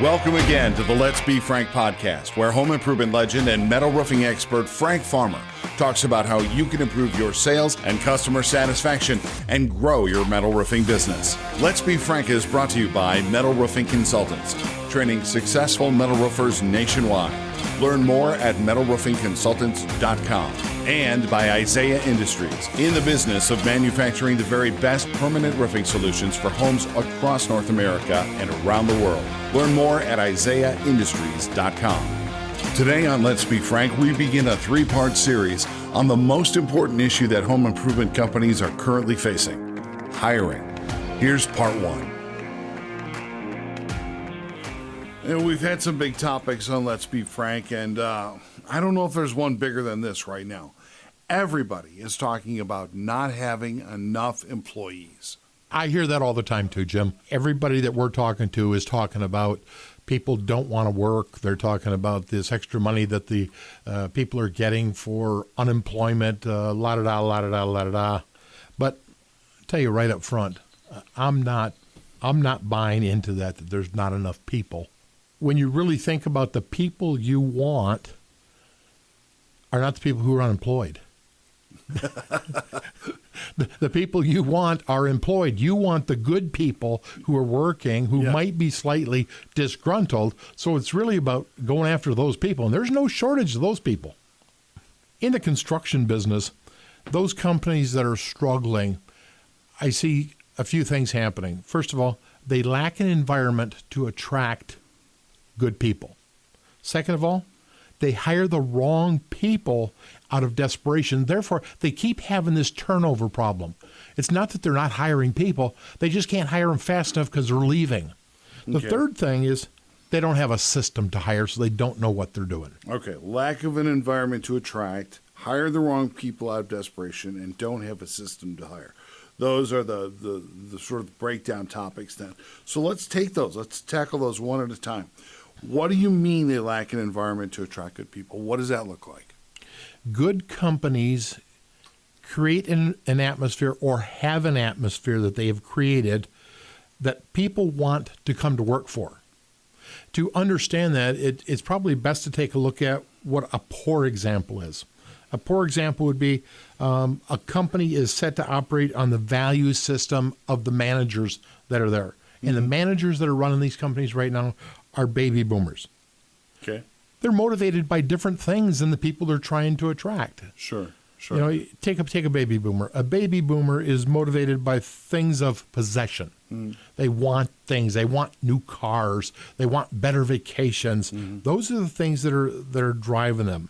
Welcome again to the Let's Be Frank podcast, where home improvement legend and metal roofing expert Frank Farmer talks about how you can improve your sales and customer satisfaction and grow your metal roofing business. Let's Be Frank is brought to you by Metal Roofing Consultants, training successful metal roofers nationwide. Learn more at metalroofingconsultants.com. And by Isaiah Industries, in the business of manufacturing the very best permanent roofing solutions for homes across North America and around the world. Learn more at isaiahindustries.com. Today on Let's Be Frank, we begin a three-part series on the most important issue that home improvement companies are currently facing: hiring. Here's part one. And we've had some big topics on Let's Be Frank, and I don't know if there's one bigger than this right now. Everybody is talking about not having enough employees. I hear that all the time too, Jim. Everybody that we're talking to is talking about people don't want to work. They're talking about this extra money that the people are getting for unemployment, la-da-da, la-da-da, la-da-da. But I'll tell you right up front, I'm not buying into that there's not enough people. When you really think about the people you want are not the people who are unemployed. The people you want are employed. You want the good people who are working, who might be slightly disgruntled. So it's really about going after those people. And there's no shortage of those people. In the construction business, those companies that are struggling, I see a few things happening. First of all, they lack an environment to attract good people. Second of all, they hire the wrong people out of desperation. Therefore, they keep having this turnover problem. It's not that they're not hiring people. They just can't hire them fast enough because they're leaving. The third thing is they don't have a system to hire, so they don't know what they're doing. Okay, lack of an environment to attract, hire the wrong people out of desperation, and don't have a system to hire. Those are the sort of breakdown topics then. So let's take those. Let's tackle those one at a time. What do you mean they lack an environment to attract good people? What does that look like? Good companies create an atmosphere or have an atmosphere that they have created that people want to come to work for. To understand that, it's probably best to take a look at what a poor example is. A poor example would be a company is set to operate on the value system of the managers that are there. And the managers that are running these companies right now are baby boomers. Okay. They're motivated by different things than the people they're trying to attract. Sure. You know, take a baby boomer. A baby boomer is motivated by things of possession. They want things. They want new cars. They want better vacations. Those are the things that are driving them.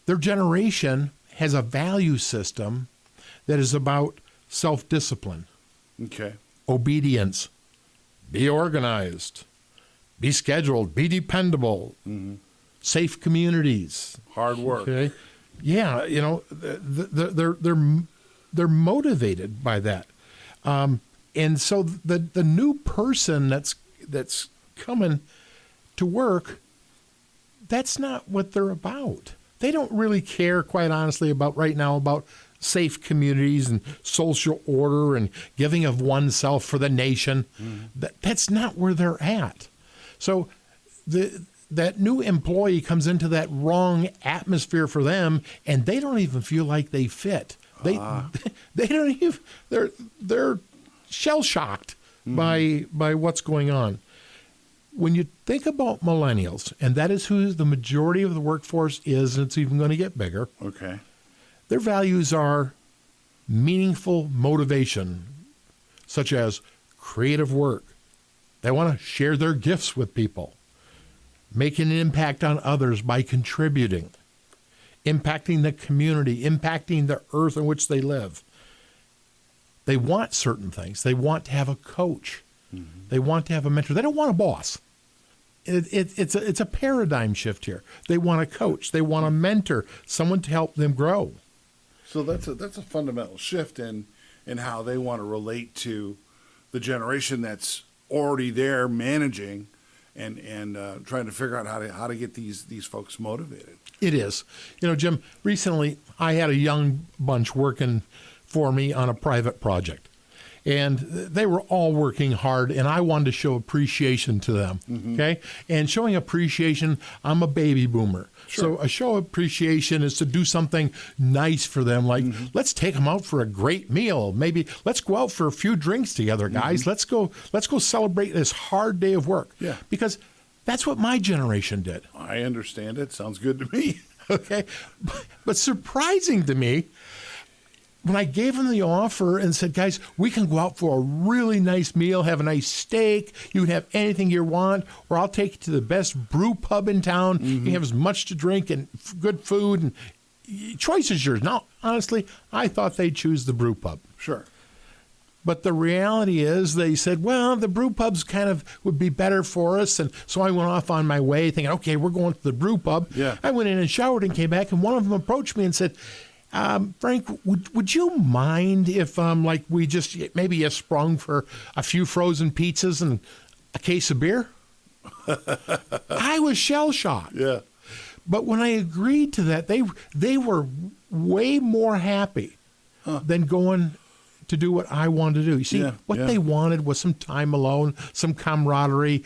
Their generation has a value system that is about self-discipline, obedience, be organized, be scheduled, be dependable, safe communities, hard work. Okay? Yeah, you know, they're motivated by that, and so the new person that's coming to work, that's not what they're about. They don't really care, quite honestly, about safe communities and social order and giving of oneself for the nation. That's not where they're at. So that new employee comes into that wrong atmosphere for them, and they don't even feel like they fit. They don't even. They're shell shocked by what's going on. When you think about millennials, and that is who the majority of the workforce is, and it's even going to get bigger. Okay. Their values are meaningful motivation, such as creative work. They want to share their gifts with people, making an impact on others by contributing, impacting the community, impacting the earth in which they live. They want certain things. They want to have a coach. They want to have a mentor. They don't want a boss. It's a paradigm shift here. They want a coach. They want a mentor, someone to help them grow. So that's a fundamental shift in how they want to relate to the generation that's already there managing and trying to figure out how to get these folks motivated. It is. You know, Jim, recently I had a young bunch working for me on a private project. And they were all working hard, and I wanted to show appreciation to them, okay? And showing appreciation, I'm a baby boomer. Sure. So a show of appreciation is to do something nice for them, like let's take them out for a great meal. Maybe let's go out for a few drinks together, guys. Let's go celebrate this hard day of work. Yeah. Because that's what my generation did. I understand it. Sounds good to me. Okay. But surprising to me, when I gave them the offer and said, guys, we can go out for a really nice meal, have a nice steak, you can have anything you want, or I'll take you to the best brew pub in town. You can have as much to drink and good food, and choice is yours. Now, honestly, I thought they'd choose the brew pub. Sure. But the reality is they said, well, the brew pubs kind of would be better for us. And so I went off on my way thinking, okay, we're going to the brew pub. Yeah. I went in and showered and came back, and one of them approached me and said, Frank, would you mind if we just maybe you sprung for a few frozen pizzas and a case of beer? I was shell-shocked. Yeah. But when I agreed to that, they were way more happy than going to do what I wanted to do. You see, what they wanted was some time alone, some camaraderie.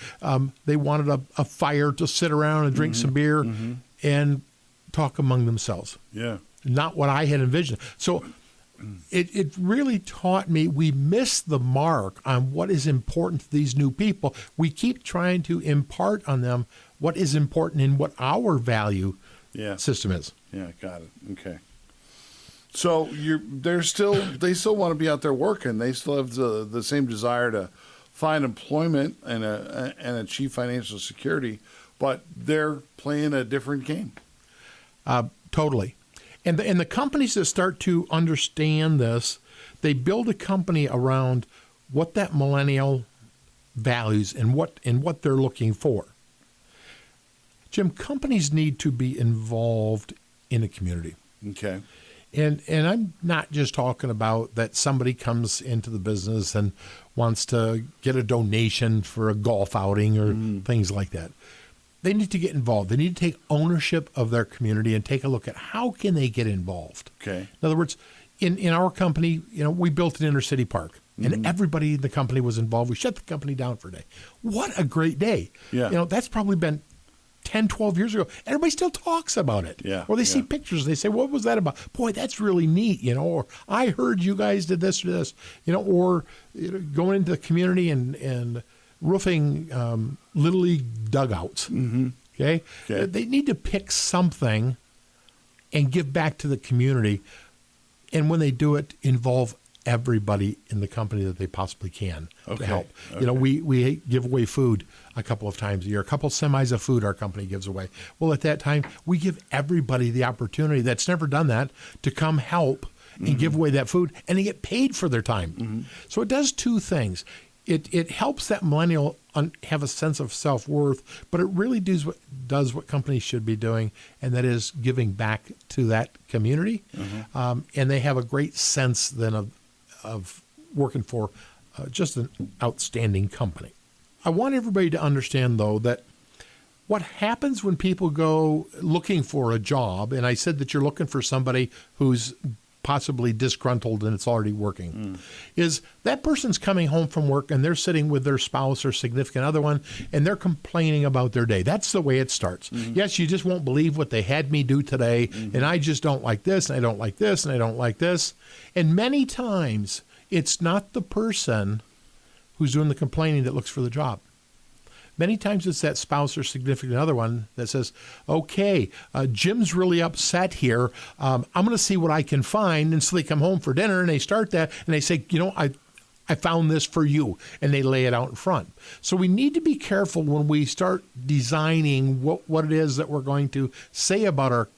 They wanted a fire to sit around and drink some beer and talk among themselves. Yeah. Not what I had envisioned. So it really taught me we missed the mark on what is important to these new people. We keep trying to impart on them what is important in what our value system is. Yeah, got it. Okay. So they still want to be out there working. They still have the same desire to find employment and achieve financial security, but they're playing a different game. Totally. And the companies that start to understand this, they build a company around what that millennial values and what they're looking for. Jim, companies need to be involved in a community. Okay. And I'm not just talking about that somebody comes into the business and wants to get a donation for a golf outing or things like that. They need to get involved. They need to take ownership of their community and take a look at how can they get involved. Okay. In other words, in our company, we built an inner city park, and everybody in the company was involved. We shut the company down for a day. What a great day. Yeah. That's probably been 10, 12 years ago. Everybody still talks about it. Yeah. Or they see pictures. They say, what was that about? Boy, that's really neat, or I heard you guys did this or this, or going into the community and roofing Little League dugouts. Okay? They need to pick something and give back to the community. And when they do it, involve everybody in the company that they possibly can to help. Okay. We give away food a couple of times a year. A couple of semis of food our company gives away. Well, at that time, we give everybody the opportunity that's never done that to come help and give away that food, and they get paid for their time. So it does two things. It helps that millennial have a sense of self-worth, but it really does what companies should be doing, and that is giving back to that community. And they have a great sense then of working for just an outstanding company. I want everybody to understand, though, that what happens when people go looking for a job, and I said that you're looking for somebody who's possibly disgruntled and it's already working, is that person's coming home from work and they're sitting with their spouse or significant other one and they're complaining about their day. That's the way it starts. Yes, you just won't believe what they had me do today, and I just don't like this, and I don't like this, and I don't like this. And many times it's not the person who's doing the complaining that looks for the job. Many times it's that spouse or significant other one that says, okay, Jim's really upset here. I'm going to see what I can find. And so they come home for dinner and they start that and they say, I found this for you. And they lay it out in front. So we need to be careful when we start designing what it is that we're going to say about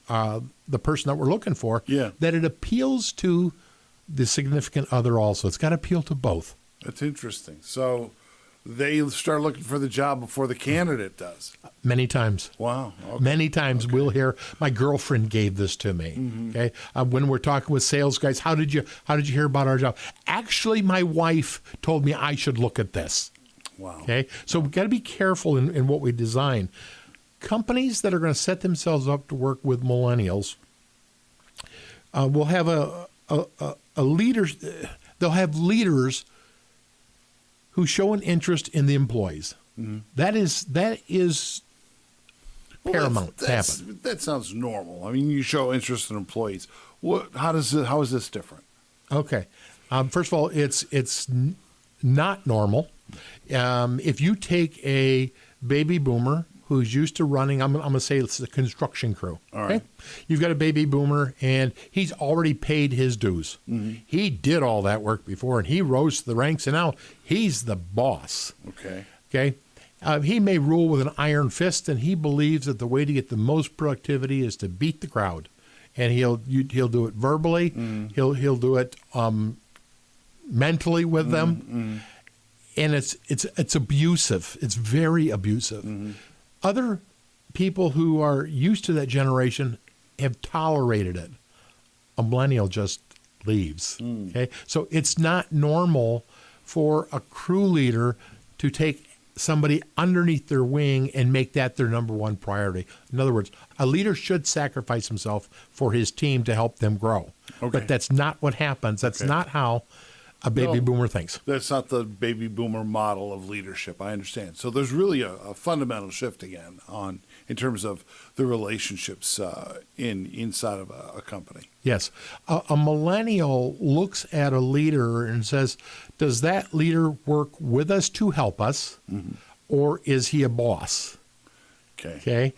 the person that we're looking for, that it appeals to the significant other also. It's got to appeal to both. That's interesting. So they start looking for the job before the candidate does. Many times. Wow. Okay. Many times we'll hear, my girlfriend gave this to me. Okay. When we're talking with sales guys, how did you hear about our job? Actually, my wife told me I should look at this. Wow. Okay. So we've got to be careful in what we design. Companies that are going to set themselves up to work with millennials will have a leader. They'll have leaders who show an interest in the employees. Mm-hmm. That is paramount to happen. That sounds normal. I mean, you show interest in employees. How is this different? Okay. First of all, it's not normal. If you take a baby boomer who's used to running, I'm going to say it's the construction crew. All right. Okay? You've got a baby boomer, and he's already paid his dues. Mm-hmm. He did all that work before, and he rose to the ranks, and now he's the boss. Okay. Okay. He may rule with an iron fist, and he believes that the way to get the most productivity is to beat the crowd, and he'll do it verbally. Mm-hmm. He'll do it mentally with them, mm-hmm. and it's abusive. It's very abusive. Mm-hmm. Other people who are used to that generation have tolerated it. A millennial just leaves. Mm. Okay, so it's not normal for a crew leader to take somebody underneath their wing and make that their number one priority. In other words, a leader should sacrifice himself for his team to help them grow. Okay. But that's not what happens. That's not how a baby boomer thinks. That's not the baby boomer model of leadership. I understand. So there's really a fundamental shift again in terms of the relationships inside of a company. Yes. A millennial looks at a leader and says, does that leader work with us to help us, mm-hmm. or is he a boss? Okay.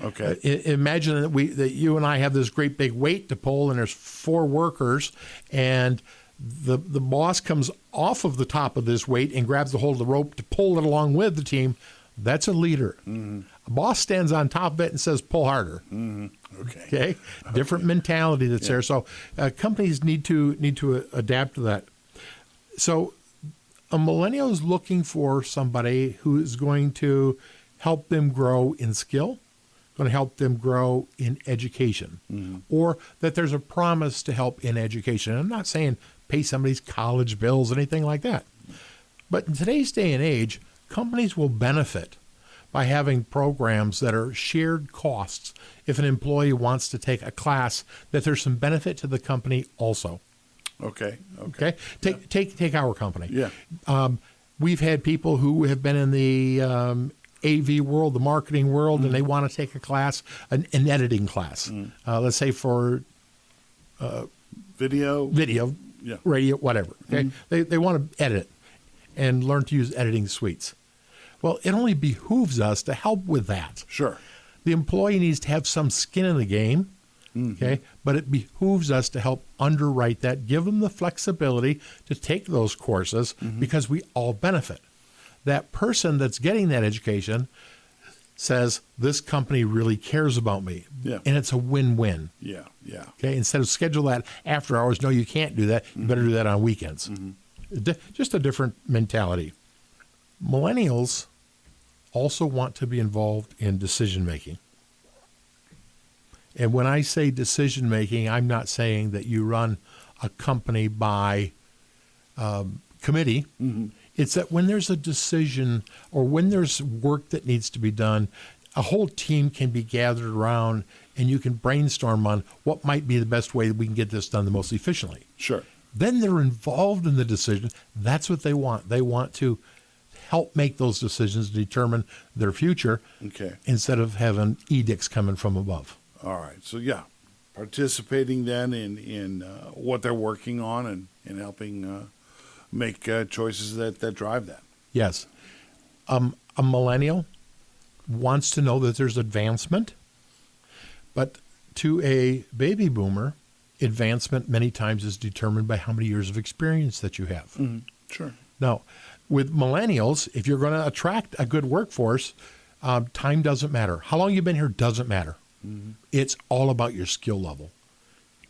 Imagine that you and I have this great big weight to pull, and there's 4 workers, and the boss comes off of the top of this weight and grabs the hold of the rope to pull it along with the team. That's a leader. Mm-hmm. A boss stands on top of it and says, pull harder. Mm-hmm. Okay. Different mentality that's there. So companies need to adapt to that. So a millennial is looking for somebody who is going to help them grow in skill, going to help them grow in education, mm-hmm. or that there's a promise to help in education. I'm not saying pay somebody's college bills, anything like that. But in today's day and age, companies will benefit by having programs that are shared costs. If an employee wants to take a class, that there's some benefit to the company also. Okay. Take our company. Yeah. We've had people who have been in the AV world, the marketing world, mm-hmm. and they want to take a class, an editing class. Mm-hmm. Let's say for video, yeah. radio, whatever. Okay, mm-hmm. They want to edit and learn to use editing suites. Well, it only behooves us to help with that. Sure. The employee needs to have some skin in the game, mm-hmm. okay? But it behooves us to help underwrite that, give them the flexibility to take those courses, mm-hmm. because we all benefit. That person that's getting that education says, this company really cares about me. Yeah. And it's a win-win. Yeah. Okay, instead of schedule that after hours, no, you can't do that. You mm-hmm. better do that on weekends. Mm-hmm. Just a different mentality. Millennials also want to be involved in decision-making. And when I say decision-making, I'm not saying that you run a company by committee. Mm-hmm. It's that when there's a decision or when there's work that needs to be done, a whole team can be gathered around and you can brainstorm on what might be the best way that we can get this done the most efficiently. Sure. Then they're involved in the decision. That's what they want. They want to help make those decisions, determine their future, instead of having edicts coming from above. All right. So, participating then in what they're working on and helping make choices that drive that. Yes. A millennial wants to know that there's advancement, but to a baby boomer, advancement many times is determined by how many years of experience that you have. Mm-hmm. Sure. Now, with millennials, if you're going to attract a good workforce, time doesn't matter. How long you've been here doesn't matter. Mm-hmm. It's all about your skill level.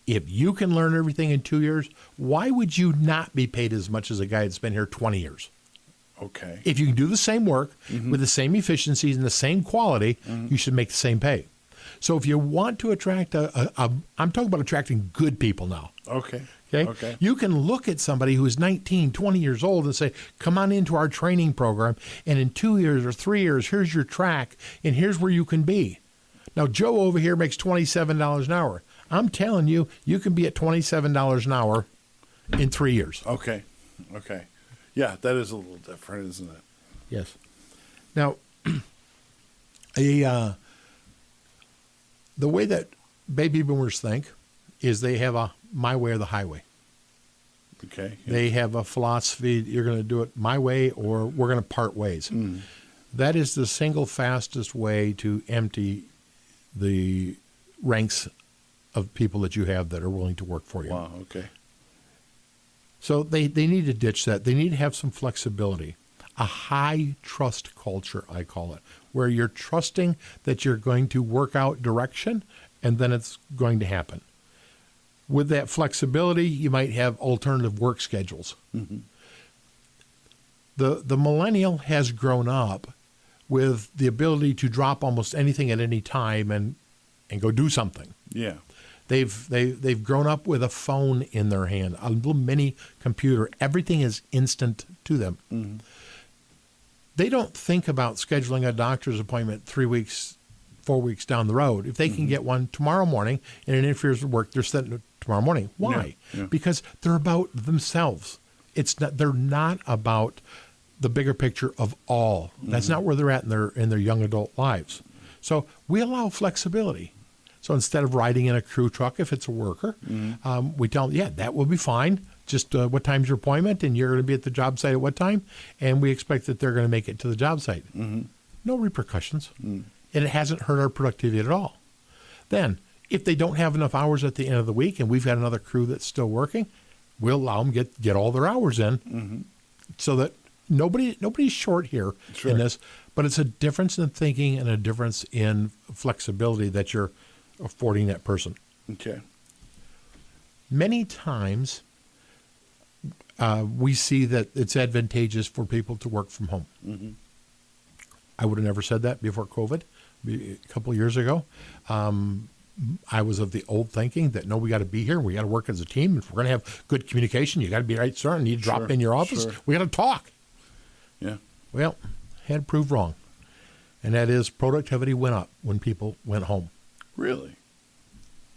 If you can learn everything in 2 years, why would you not be paid as much as a guy that's been here 20 years? Okay. If you can do the same work mm-hmm. with the same efficiencies and the same quality, mm-hmm. you should make the same pay. So if you want to attract I'm talking about attracting good people now. Okay. You can look at somebody who is 19, 20 years old and say, come on into our training program, and in 2 years or 3 years, here's your track, and here's where you can be. Now, Joe over here makes $27 an hour. I'm telling you, you can be at $27 an hour in 3 years. Okay. Okay. Yeah, that is a little different, isn't it? Yes. Now, the way that baby boomers think is they have a my way or the highway. Okay. Yeah. They have a philosophy, you're going to do it my way or we're going to part ways. That is the single fastest way to empty the ranks of people that you have that are willing to work for you. Wow, okay. So they need to ditch that. They need to have some flexibility. A high trust culture, I call it, where you're trusting that you're going to work out direction and then it's going to happen. With that flexibility, you might have alternative work schedules. Mm-hmm. The millennial has grown up with the ability to drop almost anything at any time and go do something. Yeah. They've grown up with a phone in their hand, a little mini computer. Everything is instant to them. Mm-hmm. They don't think about scheduling a doctor's appointment 3 weeks, 4 weeks down the road. If they can get one tomorrow morning and it interferes with work, they're setting it tomorrow morning. Why? Yeah, yeah. Because they're about themselves. They're not about the bigger picture of all. That's not where they're at in their young adult lives. So we allow flexibility. So instead of riding in a crew truck, if it's a worker, we tell them, yeah, that will be fine. Just what time's your appointment, and you're going to be at the job site at what time, and we expect that they're going to make it to the job site. No repercussions, and it hasn't hurt our productivity at all. Then, if they don't have enough hours at the end of the week, and we've got another crew that's still working, we'll allow them get all their hours in, so that nobody's short here in this. But it's a difference in thinking and a difference in flexibility that you're affording that person. Okay. Many times, we see that it's advantageous for people to work from home. I would have never said that before COVID, a couple of years ago. I was of the old thinking that, no, we got to be here. We got to work as a team. If we're going to have good communication, you got to be right certain. You drop in your office. We got to talk. Yeah. Well, had proved wrong. And that is productivity went up when people went home. Really?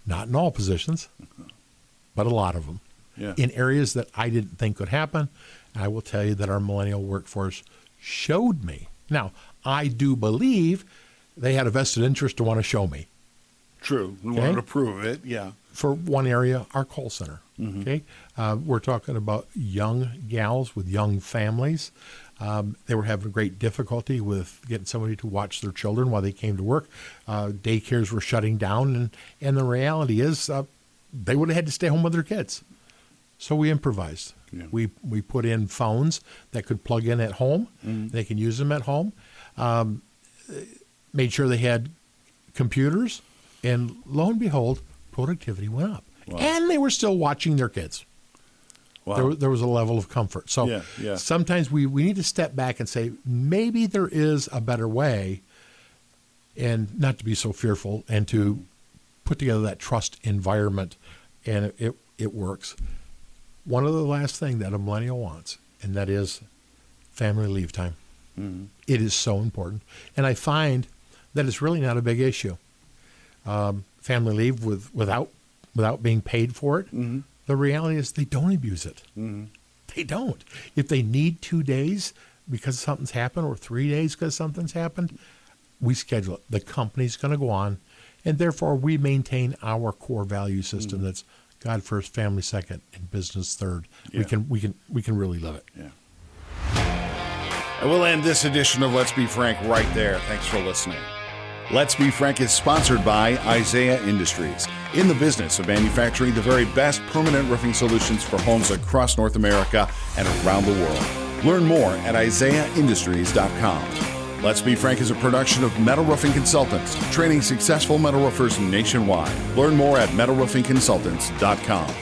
Not in all positions, but a lot of them. Yeah. In areas that I didn't think could happen. I will tell you that our millennial workforce showed me. Now, I do believe they had a vested interest to want to show me. True. We wanted to prove it. Yeah. For one area, our call center. Okay. We're talking about young gals with young families. They were having great difficulty with getting somebody to watch their children while they came to work. Daycares were shutting down, and the reality is they would have had to stay home with their kids. So we improvised. Yeah. We put in phones that could plug in at home. They can use them at home. Made sure they had computers, and lo and behold, productivity went up. Wow. And they were still watching their kids. Wow. There was a level of comfort. So sometimes we need to step back and say, maybe there is a better way, and not to be so fearful, and to put together that trust environment, and it works. One of the last thing that a millennial wants, and that is family leave time. It is so important. And I find that it's really not a big issue. Family leave without being paid for it. The reality is they don't abuse it. They don't. If they need 2 days because something's happened, or 3 days because something's happened, we schedule it. The company's going to go on, and therefore we maintain our core value system that's God first, family second, and business third. Yeah. We can really live it. Yeah. And we'll end this edition of Let's Be Frank right there. Thanks for listening. Let's Be Frank is sponsored by Isaiah Industries, in the business of manufacturing the very best permanent roofing solutions for homes across North America and around the world. Learn more at IsaiahIndustries.com. Let's Be Frank is a production of Metal Roofing Consultants, training successful metal roofers nationwide. Learn more at metalroofingconsultants.com.